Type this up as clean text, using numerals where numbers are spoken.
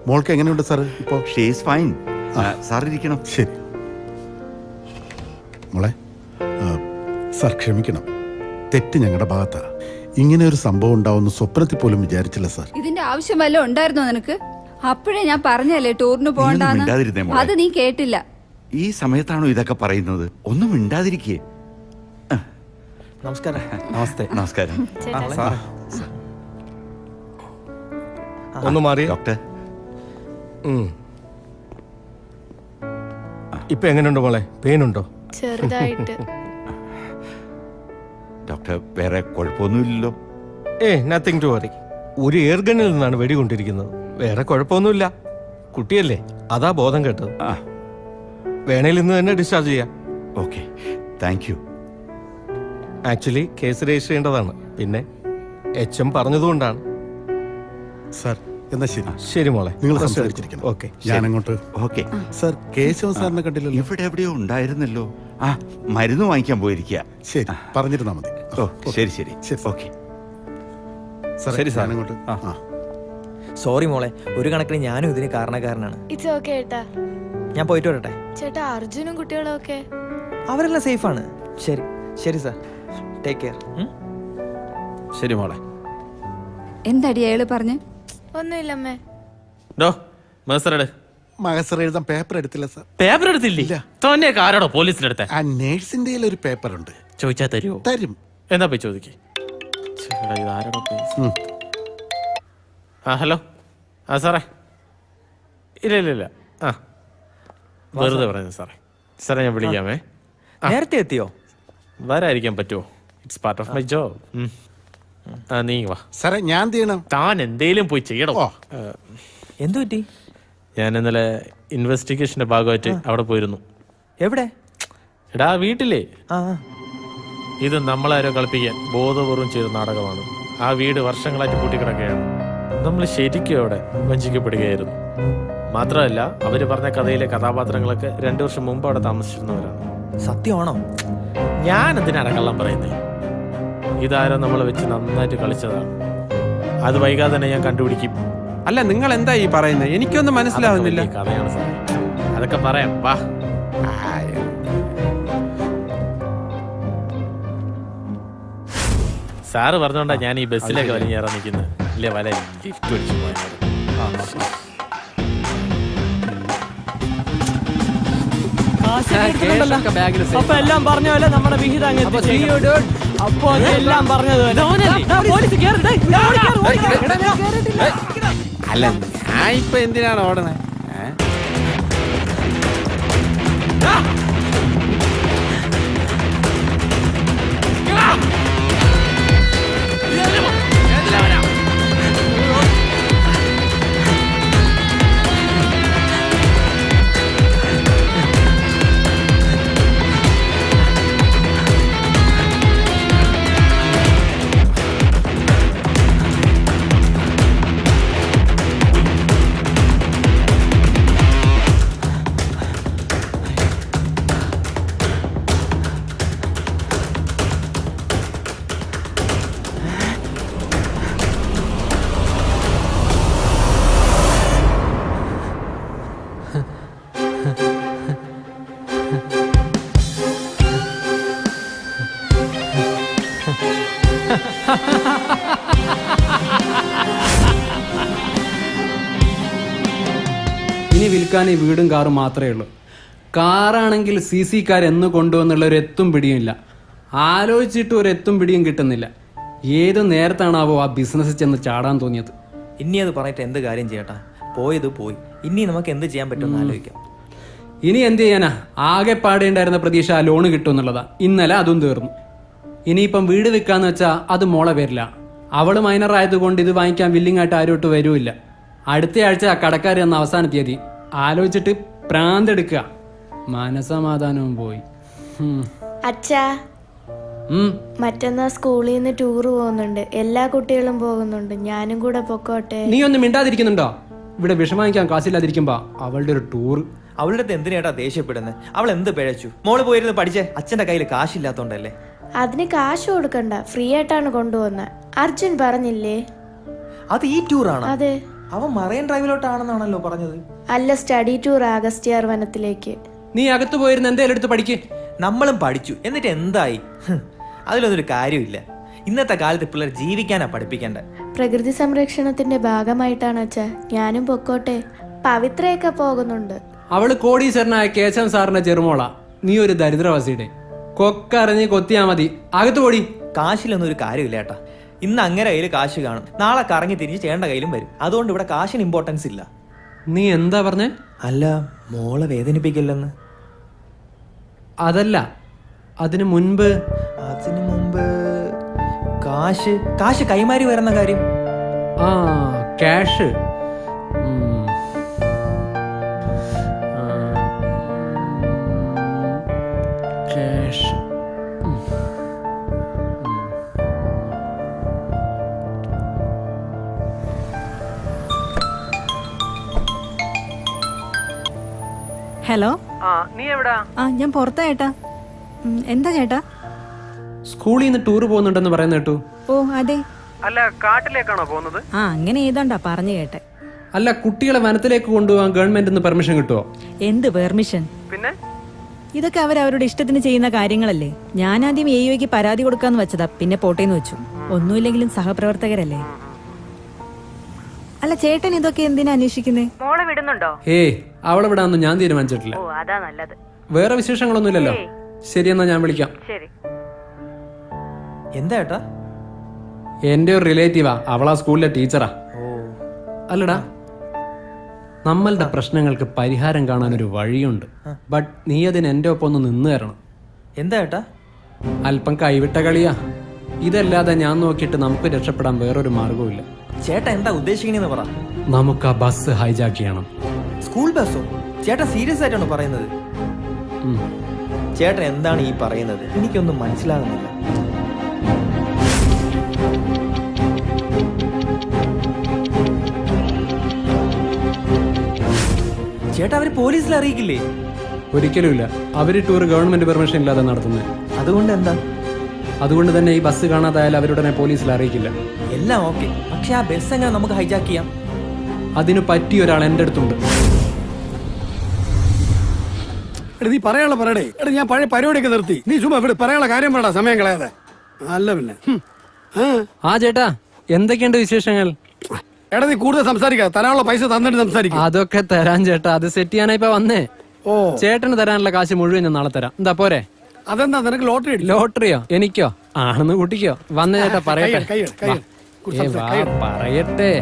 മോൾക്ക് എങ്ങനെയുണ്ട് സാർ ഇപ്പോൾ? She's fine. സാർ ഇരിക്കണം. ശരി മോളെ. സാർ ക്ഷമിക്കണം, തെറ്റ് ഞങ്ങളുടെ ഭാഗത്താ. ഇങ്ങനെ ഒരു സംഭവം ഉണ്ടാവുന്ന സ്വപ്നത്തിൽ പോലും വിചാരിച്ചില്ല സാർ. ഇതിന്റെ ആവശ്യം വല്ലതും ഉണ്ടായിരുന്നോ നിനക്ക്? അപ്പോഴേ ഞാൻ പറഞ്ഞല്ലേ ടൂറിന് പോകണ്ടെന്ന്. അത് നീ കേട്ടില്ല. ഈ സമയത്താണോ ഇതൊക്കെ പറയുന്നത്? ഒന്നും മിണ്ടാതിരിക്കേ. നമസ്കാരം. നമസ്തേ. നമസ്കാരം. ഒന്ന് മാറി ഡോക്ടർ. ഇപ്പൊ എങ്ങനെയുണ്ട് മോളെ? പെയിൻ ഉണ്ടോ? ചെറുതായിട്ട്. ഡോക്ടർ വേറെ കുഴപ്പമൊന്നുമില്ലല്ലോ? Nothing to worry. ഒരു എയർഗണ്ണിൽ നിന്നാണ് വെടികൊണ്ടിരിക്കുന്നത്. വേറെ കുഴപ്പമൊന്നുമില്ല. കുട്ടിയല്ലേ, അതാ ബോധം കേട്ടത്. വേണേൽ ഇന്ന് തന്നെ ഡിസ്ചാർജ് ചെയ്യാം. Okay, thank you. Actually case register ചെയ്യേണ്ടതാണ്. പിന്നെ HM പറഞ്ഞതുകൊണ്ടാണ്. സാർ എന്നാ ശരി. ശരി മോളെ, നിങ്ങൾ സംസാരിച്ചിരിക്കണം. ഓക്കെ, ഞാനങ്ങോട്ട്. Okay sir. കേശവൻ സാറിനെ കണ്ടില്ലല്ലോ? ഇവിടെ എവിടെയോ ഉണ്ടായിരുന്നല്ലോ. മരുന്ന് വാങ്ങിക്കാൻ പോയിരിക്കുക. ശരി, പറഞ്ഞിരുന്നാ മതി. ഓ ശരി ശരി ശരി. ഓക്കെ ശരി സാർ. അങ്ങോട്ട്. സോറി മോളെ, ഒരു കണക്കിന് ഞാനും ഇതിന് കാരണക്കാരനാണ്. ഇറ്റ്സ് ഓക്കെ ഏട്ടാ. ഞാൻ പോയിട്ട് വരട്ടെ. ചേട്ടാ, അർജുനും കുട്ടികളും ഒക്കെ അവരെല്ലാം സേഫാണ്. ശരി ശരി സാർ, ടേക്ക് കെയർ. ശരി മോളെ. എന്താടി അയാള് പറഞ്ഞ്? ഒന്നുമില്ലമ്മേ. മഹസർ എഴുതാൻ പേപ്പർ എടുത്തില്ല സാർ. പേപ്പർ എടുത്തില്ല? ആരാടോ പോലീസിലെടുത്ത? ആ നേഴ്സിന്റെ ഒരു പേപ്പർ ഉണ്ട്. ചോദിച്ചാ തരുമോ? തരും. എന്താ പോയി ചോദിക്കേ. ഹലോ. സാറേ, ഇല്ല ഇല്ല ഇല്ല. വെറുതെ പറയുന്നത് സാറേ. സാറേ ഞാൻ വിളിക്കാമേ. നേരത്തെ എത്തിയോ? വരായിരിക്കാൻ പറ്റുമോ? It's part of my job. നീ വാ സാറേ. ഞാൻ ചെയ്യണം? താൻ എന്തേലും പോയി ചെയ്യണോ? എന്തു പറ്റി? ഞാൻ ഇന്നലെ ഇൻവെസ്റ്റിഗേഷന്റെ ഭാഗമായിട്ട് അവിടെ പോയിരുന്നു. എവിടെ? എടാ വീട്ടിലേ. ആ, ഇത് നമ്മളാരോ കളിപ്പിക്കാൻ ബോധപൂർവം ചെയ്ത നാടകമാണ്. ആ വീട് വർഷങ്ങളായിട്ട് പൂട്ടിക്കിടക്കുകയാണ്. നമ്മൾ ശരിക്കും അവിടെ വഞ്ചിക്കപ്പെടുകയായിരുന്നു. മാത്രമല്ല, അവര് പറഞ്ഞ കഥയിലെ കഥാപാത്രങ്ങളൊക്കെ 2 വർഷം മുമ്പ് അവിടെ താമസിച്ചിരുന്നവരാണ്. സത്യമാണോ? ഞാൻ എന്തിനാണ് കള്ളം പറയുന്നത്? ഇതാരോ നമ്മളെ വെച്ച് നന്നായിട്ട് കളിച്ചതാണ്. അത് വൈകാതെ തന്നെ ഞാൻ കണ്ടുപിടിക്കും. അല്ല, നിങ്ങൾ എന്താ ഈ പറയുന്നത്? എനിക്കൊന്നും മനസ്സിലാവുന്നില്ല. കഥയാണ് സാർ, അതൊക്കെ പറയാം. വാ. സാറ് പറഞ്ഞോണ്ടാ ഞാൻ ഈ ബസ്സിലേക്ക് വലിഞ്ഞേറാൻ നിൽക്കുന്നത്. ഇല്ലേ, വല ലിഫ്റ്റ് അടിച്ചു പോയത്. അപ്പൊ എല്ലാം പറഞ്ഞ പോലെ നമ്മുടെ വിഹിതം അപ്പൊ എല്ലാം പറഞ്ഞത്. അല്ല, ഞാൻ ഇപ്പൊ എന്തിനാണ് ഓടണേ? ഇനി വിൽക്കാൻ ഈ വീടും കാറും മാത്രമേ ഉള്ളൂ. കാറാണെങ്കിൽ CC എന്ന് കൊണ്ടുവന്നുള്ള ഒരു എത്തും പിടിയും ഇല്ല. ആലോചിച്ചിട്ട് ഒരു എത്തും പിടിയും കിട്ടുന്നില്ല. ഏത് നേരത്താണാവോ ആ ബിസിനസ് ചെന്ന് ചാടാൻ തോന്നിയത്? ഇനി അത് പറഞ്ഞിട്ട് എന്ത് കാര്യം ചെയ്യട്ടാ? പോയത് പോയി. ഇനി നമുക്ക് എന്ത് ചെയ്യാൻ പറ്റുമെന്ന് ആലോചിക്കാം. ഇനി എന്ത് ചെയ്യാനാ? ആകെ പാടേണ്ടായിരുന്ന പ്രതീക്ഷ ആ ലോണ് കിട്ടുമെന്നുള്ളതാ. ഇന്നലെ അതും തീർന്നു. ഇനിയിപ്പം വീട് വിൽക്കാന്ന് വെച്ചാൽ അത് മോളെ പേരില്ല. അവള് മൈനർ ആയതുകൊണ്ട് ഇത് വാങ്ങിക്കാൻ വില്ലിങ് ആയിട്ട് ആരോട്ട് വരൂല്ല. അടുത്ത ആഴ്ച കടക്കാർ എന്ന അവസാന തീയതി. ആലോചിച്ചിട്ട് പ്രാന്തെടുക്കുക. മനസമാധാനവും പോയി. അച്ഛാ, മറ്റന്നാ സ്കൂളിൽ നിന്ന് ടൂർ പോകുന്നുണ്ട്. എല്ലാ കുട്ടികളും പോകുന്നുണ്ട്. ഞാനും കൂടെ പൊക്കോട്ടെ? നീ ഒന്നും മിണ്ടാതിരിക്കുന്നുണ്ടോ? ഇവിടെ വിഷമിക്കാൻ കാശില്ലാതിരിക്കുമ്പോ അവളുടെ ഒരു ടൂർ. അവളുടെ അടുത്ത് എന്തിനാട്ടാ ദേഷ്യപ്പെടുന്നത്? അവൾ എന്ത് പിഴച്ചു? മോള് പോയിരുന്നു പഠിച്ചേ. അച്ഛന്റെ കയ്യിൽ കാശില്ലാത്തോണ്ടല്ലേ? അതിന് കാശ് കൊടുക്കണ്ട, ഫ്രീ ആയിട്ടാണ് കൊണ്ടുപോകുന്നത്. അർജുൻ പറഞ്ഞില്ലേ? അത് ഈ ടൂറാണ്. അതെ. അവൻ മറൈൻ ഡ്രൈവിലോട്ടാണെന്നാണല്ലോ പറഞ്ഞത്. അല്ല, സ്റ്റഡി ടൂർ ആഗസ്റ്റിയാർ വനത്തിലേക്ക്. നീ അകത്ത് പോയിരുന്ന എന്തേലും എടുത്ത് പഠിക്ക്. നമ്മളും പഠിച്ചു, എന്നിട്ട് എന്തായി? അതിലൊന്നൊരു കാര്യമില്ല. ഇന്നത്തെ കാലത്ത് പിള്ളേർ ജീവിക്കാനാ പഠിപ്പിക്കേണ്ടത്. പ്രകൃതി സംരക്ഷണത്തിന്റെ ഭാഗമായിട്ടാണ് അച്ഛാ. ഞാനും പൊക്കോട്ടെ. പവിത്രയൊക്കെ പോകുന്നുണ്ട്. അവള് കോടീശ്വരനായ കേശവൻ സാറിന്റെ ചെറുമോള. നീ ഒരു ദരിദ്രവാസിയുടെ കൊക്കറിഞ്ഞ് കൊത്തിയാ മതി. അകത്ത് പോടി. കാശിലൊന്നും ഒരു കാര്യമില്ല ഏട്ടാ. ഇന്ന് അങ്ങനെ കയ്യിൽ കാശ് കാണും, നാളെ കറങ്ങി തിരിഞ്ഞ് ചേട്ടൻ്റെ കയ്യിലും വരും. അതുകൊണ്ട് ഇവിടെ കാശിന് ഇമ്പോർട്ടൻസ് ഇല്ല. നീ എന്താ പറഞ്ഞേ? അല്ല, മോളെ വേദനിപ്പിക്കില്ലെന്ന്. അതല്ല, അതിനു മുൻപ് കാശ് കൈമാറി വരുന്ന കാര്യം. ആ ക്യാഷ്. ക്യാഷ്. ഹലോ. നീ എവിടാ? ഞാൻ പുറത്താ ചേട്ടാ. എന്താ ചേട്ടാ? സ്കൂളിൽ നിന്ന് ടൂർ പോകുന്നുണ്ടെന്ന് പറയുന്ന കേട്ടു. ഓ അതെ. അല്ല, കാട്ടിലേക്കാണോ പോകുന്നത്? അങ്ങനെ ഏതാണ്ടാ പറഞ്ഞു കേട്ടെ. അല്ല, കുട്ടികളെ വനത്തിലേക്ക് കൊണ്ടുപോകാൻ ഗവൺമെന്റ് പെർമിഷൻ കിട്ടുമോ? എന്ത് പെർമിഷൻ? പിന്നെ ഇതൊക്കെ അവരവരുടെ ഇഷ്ടത്തിന് ചെയ്യുന്ന കാര്യങ്ങളല്ലേ. ഞാൻ ആദ്യം AOയ്ക്ക് പരാതി കൊടുക്കാന്ന് വെച്ചതാ, പിന്നെ പോട്ടേന്ന് വെച്ചു. ഒന്നുമില്ലെങ്കിലും സഹപ്രവർത്തകരല്ലേ. അല്ല, ചേട്ടൻ ഇതൊക്കെ എന്തിനാ അന്വേഷിക്കുന്നേ? മോളെ വിടുന്നുണ്ടോ? അവളെ വിടാന്ന് ഞാൻ തീരുമാനിച്ചിട്ടില്ല. അതാ നല്ലത്. വേറെ വിശേഷങ്ങളൊന്നുമില്ലല്ലോ. ശരി, എന്നാ ഞാൻ വിളിക്കാം. ശരി. എന്താ ഏട്ടാ? എന്റെ ഒരു റിലേറ്റീവാ, അവളാ സ്കൂളിലെ ടീച്ചറാ. അല്ലടാ, നമ്മളുടെ പ്രശ്നങ്ങൾക്ക് പരിഹാരം കാണാൻ ഒരു വഴിയുണ്ട്. ബട്ട് നീ അതിന് എന്റെ ഒപ്പം ഒന്ന് നിന്ന് തരണം. എന്താ ഏട്ടാ? അല്പം കൈവിട്ട കളിയാ. ഇതല്ലാതെ ഞാൻ നോക്കിയിട്ട് നമുക്ക് രക്ഷപ്പെടാൻ വേറൊരു മാർഗവും. ചേട്ടാ എന്താ ഉദ്ദേശിക്കണെന്ന് പറ. നമുക്ക് ആ ബസ് ഹൈജാക്ക് ചെയ്യണം. സ്കൂൾ ബസ്സോ? ചേട്ടാ സീരിയസ് ആയിട്ടാണോ പറയുന്നത്? ചേട്ടൻ എന്താണ് ഈ പറയുന്നത്? എനിക്കൊന്നും മനസ്സിലാകുന്നില്ല. ചേട്ടാ, അവര് പോലീസിൽ അറിയിക്കില്ലേ? ഒരിക്കലുമില്ല. അവര് ടൂർ ഗവൺമെന്റ് പെർമിഷൻ ഇല്ലാതെ നടത്തുന്നത്. അതുകൊണ്ട് എന്താ? അതുകൊണ്ട് തന്നെ ഈ ബസ് കാണാതായാലും അവരുടനെ പോലീസിൽ അറിയിക്കില്ല. എല്ലാം ഓക്കെ, പക്ഷെ ആ ബസ് എങ്ങനെ നമുക്ക് ഹൈജാക്ക് ചെയ്യാം? അതിന് പറ്റിയ ഒരാൾ എന്റെ അടുത്തുണ്ട്. നീ പറയാനുള്ള പറയടേ. എടാ, ഞാൻ പഴയ പരിപാടിയൊക്കെ നിർത്തി. നീ ചുമ്മാ ഇവിടെ പറയാനുള്ള കാര്യം പറയടാ, സമയം കളയാതെ. അല്ല പിന്നെ. ആ ചേട്ടാ, എന്തൊക്കെയുണ്ട് വിശേഷങ്ങൾ? എടാ, നീ കൂടുതൽ സംസാരിക്കാതെ തരാനുള്ള പൈസ തന്നിട്ട് സംസാരിക്കും. അതൊക്കെ തരാൻ ചേട്ടാ, അത് സെറ്റ് ചെയ്യാനാ ഇപ്പൊ വന്നേ. ഓ, ചേട്ടന് തരാനുള്ള കാശ് മുഴുവൻ ഞാൻ നാളെ തരാം. എന്താ പോരെ? അതെന്താ, നിനക്ക് ലോട്ടറി അടിക്കും? ലോട്ടറിയോ? എനിക്കോ? ആണെന്ന് കൂട്ടിക്കോ. വന്ന ചേട്ടാ പറയട്ടെ. കൈ വാ, പറയട്ടെ.